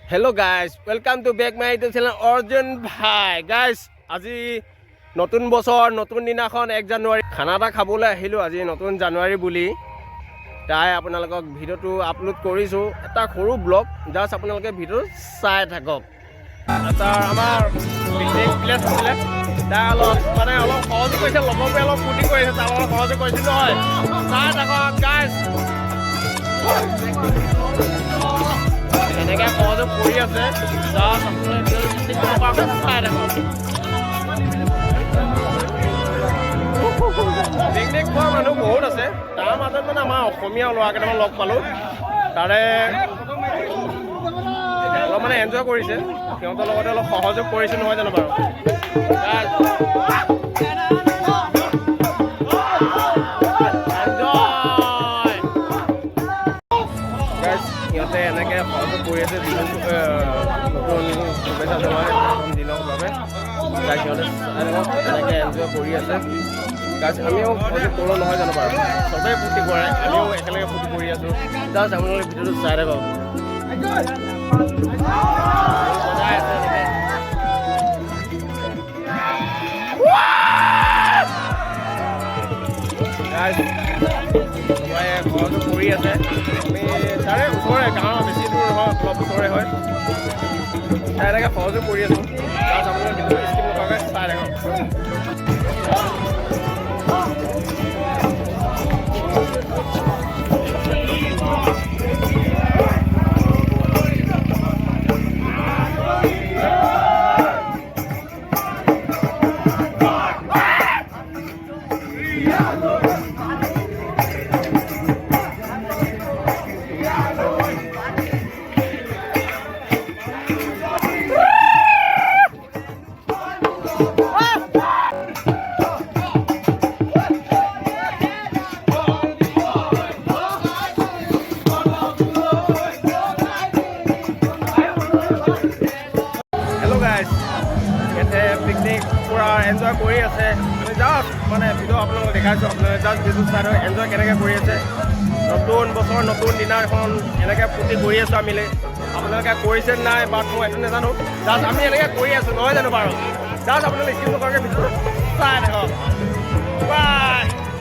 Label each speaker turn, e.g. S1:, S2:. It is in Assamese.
S1: Hello guys, welcome to back my YouTube channel Arjun Bhai. Guys, আজি নতুন বছৰ নতুন দিনাখন 1 জানুৱাৰী খানা এটা খাবলৈ আহিলো আজি নতুন জানুৱাৰী বুলি তাই আপোনালোকক ভিডিওটো আপলোড কৰিছো এটা সৰু ব্লগ জাস্ট আপোনালোকে ভিডিও চাই থাকক এটা আমাৰ পিকনিক প্লেস আছে তাৰ মানে অলপ সহজ কৰিছে লগৰবোৰে অলপ ফুটি কৰিছে তাৰ অলপ সহজ কৰিছিল হয় চাই থাকক গাইস এনেকৈ সহযোগ কৰি আছে পিকনিক খোৱা মানুহ বহুত আছে তাৰ মাজত মানে আমাৰ অসমীয়া ল'ৰা কেইটামান লগ পালোঁ তাৰে অলপ মানে এনজয় কৰিছে সিহঁতৰ লগতে অলপ সহযোগ কৰিছে নহয় জানো বাৰু সিহঁতে এনেকৈ সহযোগ কৰি আছে নতুন শুভেচ্ছা জনাই নতুন দিনৰ বাবে সিহঁতে এনেকৈ এনজয় কৰি আছে আমিও ফূৰ্তি কৰোঁ নহয় জানো বাৰু চবেই ফূৰ্তি কৰে আমিও একেলগে ফূৰ্তি কৰি আছোঁ জাষ্ট আপোনালোকে ভিডিঅ'টো চাই থাকক সহযোগ কৰি আছে আমি তাৰে ওচৰৰে গাঁৱৰ বেছি দূৰ নহয় অলপ ওচৰৰে হয় তাই এনেকৈ সহযোগ কৰি আছোঁ জাষ্ট আপোনালোকে ভিডিঅ'টো স্কিপ নকৰাকৈ চাই থাকক পিকনিক পুৰা এনজয় কৰি আছে আমি জাষ্ট মানে ভিডিঅ' আপোনালোকক দেখাইছোঁ আপোনালোকে জাষ্ট ভিডিঅ' চাই এনজয় কেনেকৈ কৰি আছে নতুন বছৰ নতুন দিনাখন এনেকৈ ফূৰ্তি কৰি আছোঁ আমি আপোনালোকে কৰিছে নাই বা মই এইটো নাজানো জাষ্ট আমি এনেকৈ কৰি আছোঁ নহয় জানো বাৰু জাষ্ট আপোনালোকে স্কিপ নকৰাকৈ ভিডিঅ'টো চাই থাকক বাই